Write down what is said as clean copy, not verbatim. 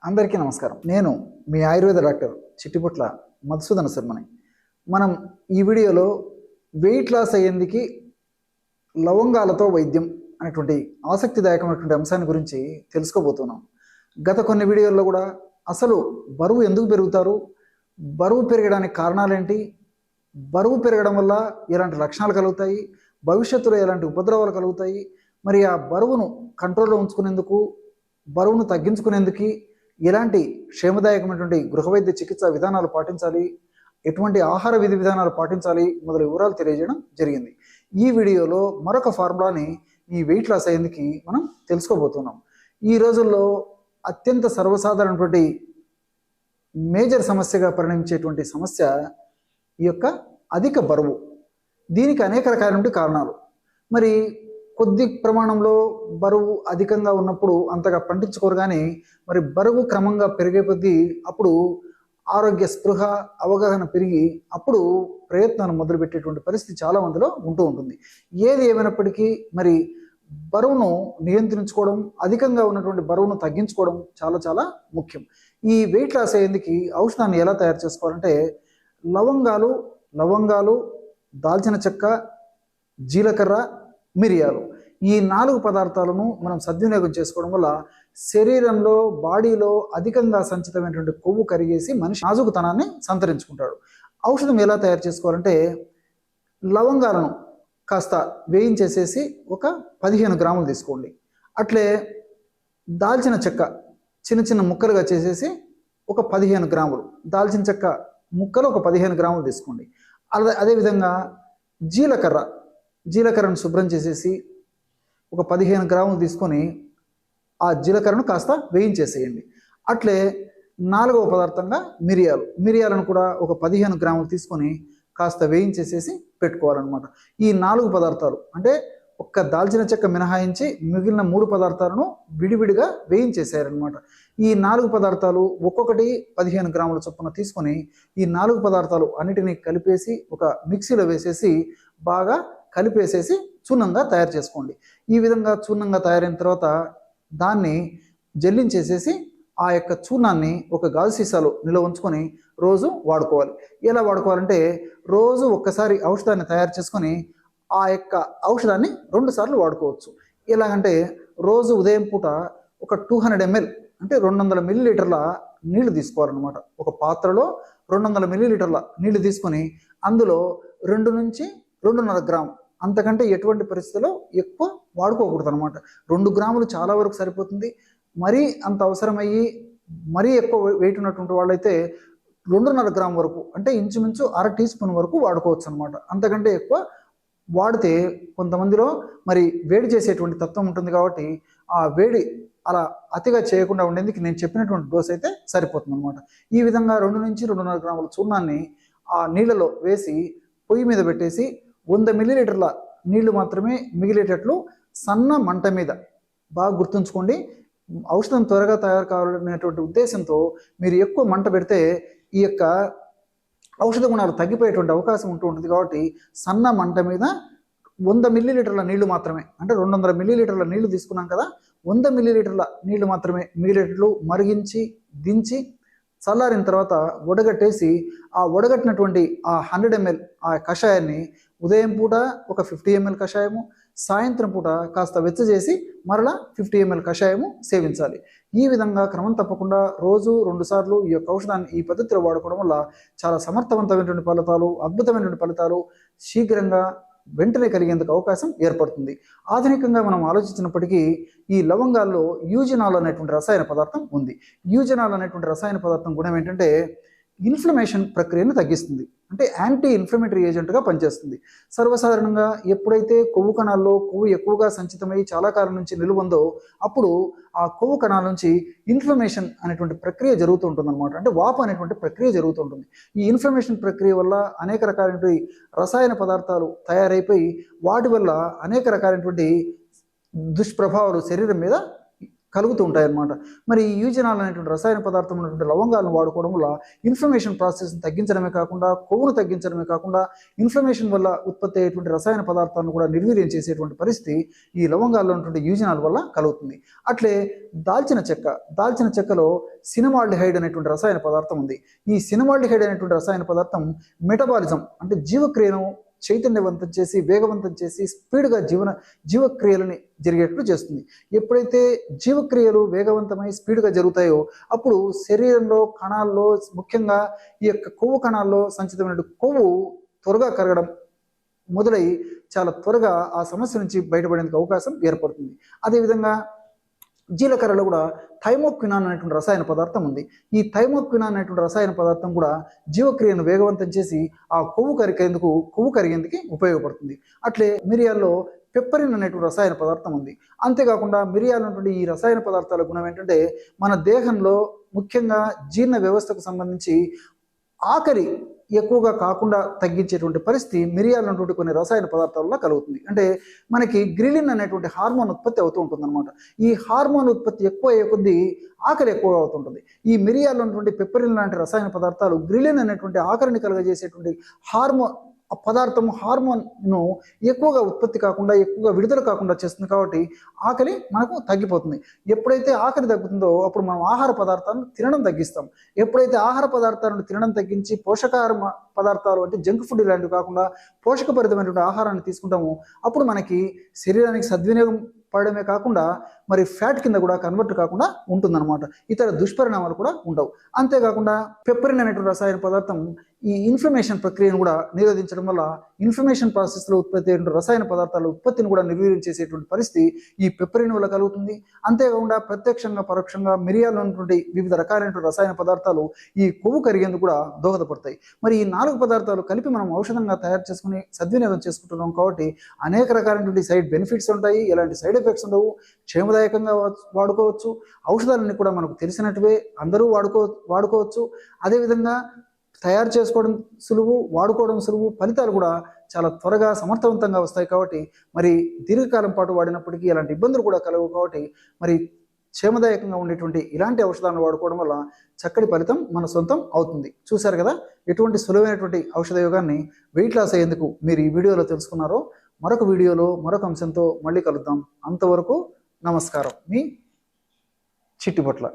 అందరికీ నమస్కారం. నేను మీ ఆయుర్వేద డాక్టర్ చిట్టిపుట్ల మధుసూదన శర్మని. మనం ఈ వీడియోలో వెయిట్ లాస్ అయ్యేందుకు లవంగాలతో వైద్యం అనేటువంటి ఆసక్తిదాయకమైనటువంటి అంశాన్ని గురించి తెలుసుకోబోతున్నాం. గత కొన్ని వీడియోల్లో కూడా అసలు బరువు ఎందుకు పెరుగుతారు, బరువు పెరగడానికి కారణాలేంటి, బరువు పెరగడం వల్ల ఎలాంటి లక్షణాలు కలుగుతాయి, భవిష్యత్తులో ఎలాంటి ఉపద్రవాలు కలుగుతాయి, మరి ఆ బరువును కంట్రోల్లో ఉంచుకునేందుకు, బరువును తగ్గించుకునేందుకు ఎలాంటి క్షేమదాయకమైనటువంటి గృహవైద్య చికిత్సా విధానాలు పాటించాలి, ఎటువంటి ఆహార విధి విధానాలు పాటించాలి మొదలైన వివరాలు తెలియజేయడం జరిగింది. ఈ వీడియోలో మరొక ఫార్ములాని ఈ వెయిట్ లాస్ అయ్యేందుకు మనం తెలుసుకోబోతున్నాం. ఈ రోజుల్లో అత్యంత సర్వసాధారణటువంటి మేజర్ సమస్యగా పరిణమించేటువంటి సమస్య ఈ యొక్క అధిక బరువు. దీనికి అనేక రకాలైన కారణాలు. మరి కొద్ది ప్రమాణంలో బరువు అధికంగా ఉన్నప్పుడు అంతగా పట్టించుకోరు, కానీ మరి బరువు క్రమంగా పెరిగే కొద్దీ అప్పుడు ఆరోగ్య స్పృహ అవగాహన పెరిగి అప్పుడు ప్రయత్నాలు మొదలుపెట్టేటువంటి పరిస్థితి చాలా మందిలో ఉంటూ ఉంటుంది. ఏది ఏమైనప్పటికీ మరి బరువును నియంత్రించుకోవడం, అధికంగా ఉన్నటువంటి బరువును తగ్గించుకోవడం చాలా చాలా ముఖ్యం. ఈ వెయిట్ లాస్ అయ్యేందుకు ఔషధాన్ని ఎలా తయారు చేసుకోవాలంటే లవంగాలు, దాల్చిన చెక్క, జీలకర్ర, మిరియాలు, ఈ 4 పదార్థాలను మనం సద్వినియోగం చేసుకోవడం వల్ల శరీరంలో, బాడీలో అధికంగా సంచితమైనటువంటి కొవ్వు కరిగేసి మనిషి నాజుకుతనాన్ని సంతరించుకుంటాడు. ఔషధం ఎలా తయారు చేసుకోవాలంటే లవంగాలను కాస్త వేయించేసేసి ఒక 15 గ్రాములు తీసుకోండి. అట్లే దాల్చిన చెక్క చిన్న చిన్న ముక్కలుగా చేసేసి ఒక 15 గ్రాములు, దాల్చిన చెక్క ముక్కలు ఒక 15 గ్రాములు తీసుకోండి. అదేవిధంగా జీలకర్రను శుభ్రం చేసేసి ఒక 15 గ్రాములు తీసుకొని ఆ జీలకర్రను కాస్త వేయించేసేయండి. అట్లే 4వ పదార్థంగా మిరియాలను కూడా ఒక 15 గ్రాములు తీసుకొని కాస్త వేయించేసేసి పెట్టుకోవాలన్నమాట. ఈ 4 పదార్థాలు అంటే ఒక్క దాల్చిన చెక్క మినహాయించి మిగిలిన 3 పదార్థాలను విడివిడిగా వేయించేసేయారనమాట. ఈ 4 పదార్థాలు ఒక్కొక్కటి 15 గ్రాముల చొప్పున తీసుకొని ఈ 4 పదార్థాలు అన్నిటినీ కలిపేసి ఒక మిక్సీలో వేసేసి బాగా కలిపేసేసి చూర్ణంగా తయారు చేసుకోండి. ఈ విధంగా చూర్ణంగా తయారైన తర్వాత దాన్ని జల్లించేసేసి ఆ యొక్క చూర్ణాన్ని ఒక గాజు సీసాలో నిల్వ ఉంచుకొని రోజు వాడుకోవాలి. ఎలా వాడుకోవాలంటే రోజు ఒక్కసారి ఔషధాన్ని తయారు చేసుకొని ఆ యొక్క ఔషధాన్ని 2 సార్లు వాడుకోవచ్చు. ఎలాగంటే రోజు ఉదయం పూట ఒక 200 ml అంటే 200 మిల్లీలీటర్ల నీళ్లు తీసుకోవాలన్నమాట. ఒక పాత్రలో 200 మిల్లీలీటర్ల నీళ్లు తీసుకొని అందులో 2 నుంచి 2.5 గ్రాము, అంతకంటే ఎటువంటి పరిస్థితుల్లో ఎక్కువ వాడుకోకూడదు అనమాట. 2 గ్రాములు చాలా వరకు సరిపోతుంది. మరీ అంత అవసరమయ్యి మరీ ఎక్కువ వెయిట్ ఉన్నటువంటి వాళ్ళైతే 2.5 గ్రాము వరకు అంటే ఇంచుమించు 1/2 టీ స్పూన్ వరకు వాడుకోవచ్చు అనమాట. అంతకంటే ఎక్కువ వాడితే కొంతమందిలో మరి వేడి చేసేటువంటి తత్వం ఉంటుంది కాబట్టి ఆ వేడి అలా అతిగా చేయకుండా ఉండేందుకు నేను చెప్పినటువంటి డోస్ అయితే సరిపోతుంది అనమాట. ఈ విధంగా 2 నుంచి 2.5 గ్రాముల చూర్ణాన్ని ఆ నీళ్ళలో వేసి పొయ్యి మీద పెట్టేసి 100 మిల్లీలీటర్ల నీళ్లు మాత్రమే మిగిలేటట్లు సన్న మంట మీద, బాగా గుర్తుంచుకోండి, ఔషధం త్వరగా తయారు కావాలనేటువంటి ఉద్దేశంతో మీరు ఎక్కువ మంట పెడితే ఈ యొక్క ఔషధ గుణాలు తగ్గిపోయేటువంటి అవకాశం ఉంటుంది. కాబట్టి సన్న మంట మీద 100 మిల్లీలీటర్ల నీళ్లు మాత్రమే, అంటే 200 మిల్లీలీటర్ల నీళ్లు తీసుకున్నాం కదా, 100 మిల్లీలీటర్ల నీళ్లు మాత్రమే మిగిలేటట్లు మరిగించి దించి చల్లారిన తర్వాత వడగట్టేసి ఆ వడగట్టినటువంటి ఆ 100 ml ఆ కషాయాన్ని ఉదయం పూట ఒక 50 ml కషాయము, సాయంత్రం పూట కాస్త వెచ్చజేసి మరలా 50 ml కషాయము సేవించాలి. ఈ విధంగా క్రమం తప్పకుండా రోజు 2 సార్లు ఈ యొక్క ఔషధాన్ని ఈ పద్ధతిలో వాడుకోవడం వల్ల చాలా సమర్థవంతమైనటువంటి ఫలితాలు, అద్భుతమైనటువంటి ఫలితాలు శీఘ్రంగా వెంటనే కలిగేందుకు అవకాశం ఏర్పడుతుంది. ఆధునికంగా మనం ఆలోచించినప్పటికీ ఈ లవంగాల్లో యూజినాల్ అనేటువంటి రసాయన పదార్థం ఉంది. యూజినాల్ అనేటువంటి రసాయన పదార్థం గుణం ఏంటంటే ఇన్ఫ్లమేషన్ ప్రక్రియను తగ్గిస్తుంది, అంటే యాంటీ ఇన్ఫ్లమేటరీ ఏజెంట్గా పనిచేస్తుంది. సర్వసాధారణంగా ఎప్పుడైతే కొవ్వు కణాల్లో కొవ్వు ఎక్కువగా సంచితమై చాలా కాలం నుంచి నిలువందో అప్పుడు ఆ కొవ్వు కణాల నుంచి ఇన్ఫ్లమేషన్ అనేటువంటి ప్రక్రియ జరుగుతూ ఉంటుంది అనమాట. అంటే వాపు అనేటువంటి ప్రక్రియ జరుగుతూ ఉంటుంది. ఈ ఇన్ఫ్లమేషన్ ప్రక్రియ వల్ల అనేక రకాలైనటువంటి రసాయన పదార్థాలు తయారైపోయి వాటి వల్ల అనేక రకాలైనటువంటి దుష్ప్రభావాలు శరీరం మీద కలుగుతూ ఉంటాయి అన్నమాట. మరి ఈ యూజినాల్ అనేటువంటి రసాయన పదార్థం ఉన్నటువంటి లవంగాలను వాడుకోవడం వల్ల ఇన్ఫ్లమేషన్ ప్రాసెస్ని తగ్గించడమే కాకుండా, కొవ్వును తగ్గించడమే కాకుండా, ఇన్ఫ్లమేషన్ వల్ల ఉత్పత్తి అయ్యేటువంటి రసాయన పదార్థాలను కూడా నిర్వీర్యం చేసేటువంటి పరిస్థితి ఈ లవంగాల్లో ఉన్నటువంటి యూజినాల్ వల్ల కలుగుతుంది. అట్లే దాల్చిన చెక్కలో సినమాల్డిహైడ్ అనేటువంటి రసాయన పదార్థం ఉంది. ఈ సినమాల్డిహైడ్ అనేటువంటి రసాయన పదార్థం మెటబాలిజం అంటే జీవక్రియను చైతన్యవంతం చేసి, వేగవంతం చేసి, స్పీడ్గా జీవక్రియలని జరిగేటట్లు చేస్తుంది. ఎప్పుడైతే జీవక్రియలు వేగవంతమై స్పీడ్గా జరుగుతాయో అప్పుడు శరీరంలో కణాల్లో, ముఖ్యంగా ఈ యొక్క కొవ్వు కణాల్లో సంచితమైన కొవ్వు త్వరగా కరగడం మొదలై చాలా త్వరగా ఆ సమస్య నుంచి బయటపడేందుకు అవకాశం ఏర్పడుతుంది. అదేవిధంగా జీలకర్రలో కూడా థైమోక్వినాన్ అనేటువంటి రసాయన పదార్థం ఉంది. ఈ థైమోక్వినాన్ అనేటువంటి రసాయన పదార్థం కూడా జీవక్రియను వేగవంతం చేసి ఆ కొవ్వు కరిగేందుకు ఉపయోగపడుతుంది. అట్లే మిరియాల్లో పెప్పరిన్ అనేటువంటి రసాయన పదార్థం ఉంది. అంతేకాకుండా మిరియాలు ఉన్నటువంటి ఈ రసాయన పదార్థాల గుణం ఏంటంటే మన దేహంలో ముఖ్యంగా జీర్ణ వ్యవస్థకు సంబంధించి ఆకలి ఎక్కువగా కాకుండా తగ్గించేటువంటి పరిస్థితి మిరియాలు ఉన్నటువంటి కొన్ని రసాయన పదార్థాల వల్ల కలుగుతుంది. అంటే మనకి గ్రిలిన్ అనేటువంటి హార్మోన్ ఉత్పత్తి అవుతూ ఉంటుంది అనమాట. ఈ హార్మోన్ ఉత్పత్తి ఎక్కువ అయ్యే కొద్దీ ఆకలి ఎక్కువగా అవుతుంటుంది. ఈ మిరియాలు ఉన్నటువంటి పెప్పరిన్ లాంటి రసాయన పదార్థాలు గ్రిలిన్ అనేటువంటి ఆకలిని కలుగజేసేటువంటి హార్మోన్ను ఎక్కువగా ఉత్పత్తి కాకుండా, ఎక్కువగా విడుదల కాకుండా చేస్తుంది. కాబట్టి ఆకలి మనకు తగ్గిపోతుంది. ఎప్పుడైతే ఆకలి తగ్గుతుందో అప్పుడు మనం ఆహార పదార్థాలను తినడం తగ్గిస్తాం. ఎప్పుడైతే ఆహార పదార్థాలను తినడం తగ్గించి పోషకాహార పదార్థాలు అంటే జంక్ ఫుడ్ ఇలాంటివి కాకుండా పోషకభరితమైనటువంటి ఆహారాన్ని తీసుకుంటాము అప్పుడు మనకి శరీరానికి సద్వినియోగం పడమే కాకుండా మరి ఫ్యాట్ కింద కూడా కన్వర్ట్ కాకుండా ఉంటుందన్నమాట. ఇతర దుష్పరిణామాలు కూడా ఉండవు. అంతేకాకుండా పెప్పరిన్ అనేటువంటి రసాయన పదార్థం ఈ ఇన్ఫ్లమేషన్ ప్రక్రియను కూడా నిరోధించడం వల్ల ఇన్ఫ్లమేషన్ ప్రాసెస్లో ఉత్పత్తి అయిన రసాయన పదార్థాల ఉత్పత్తిని కూడా నిర్వీర్యం చేసేటువంటి పరిస్థితి ఈ పెప్పరిన్ వల్ల కలుగుతుంది. అంతేకాకుండా ప్రత్యక్షంగా పరోక్షంగా మిరియాలు ఉన్నటువంటి వివిధ రకాలైనటువంటి రసాయన పదార్థాలు ఈ కొవ్వు కరిగేందుకు కూడా దోహదపడతాయి. మరి ఈ 4 పదార్థాలు కలిపి మనం ఔషధంగా తయారు చేసుకుని సద్వినియోగం చేసుకుంటున్నాం కాబట్టి అనేక రకాలైనటువంటి సైడ్ బెనిఫిట్స్ ఉంటాయి. ఎలాంటి సైడ్ ఎఫెక్ట్స్ ఉండవు. క్షేమదాయకంగా వాడుకోవచ్చు. ఔషధాలన్నీ కూడా మనకు తెలిసినట్టువే అందరూ వాడుకోవచ్చు. అదేవిధంగా తయారు చేసుకోవడం సులువు, వాడుకోవడం సులువు, ఫలితాలు కూడా చాలా త్వరగా సమర్థవంతంగా వస్తాయి. కాబట్టి మరి దీర్ఘకాలం పాటు వాడినప్పటికీ ఎలాంటి ఇబ్బందులు కూడా కలవు. కాబట్టి మరి క్షేమదాయకంగా ఉండేటువంటి ఇలాంటి ఔషధాలను వాడుకోవడం వల్ల చక్కటి ఫలితం మన సొంతం అవుతుంది. చూశారు కదా ఎటువంటి సులువైనటువంటి ఔషధ యోగాన్ని వెయిట్ లాస్ అయ్యేందుకు మీరు ఈ వీడియోలో తెలుసుకున్నారో. మరొక వీడియోలో మరొక అంశంతో మళ్ళీ కలుద్దాం. అంతవరకు నమస్కారం. మీ చిట్టిపట్ల.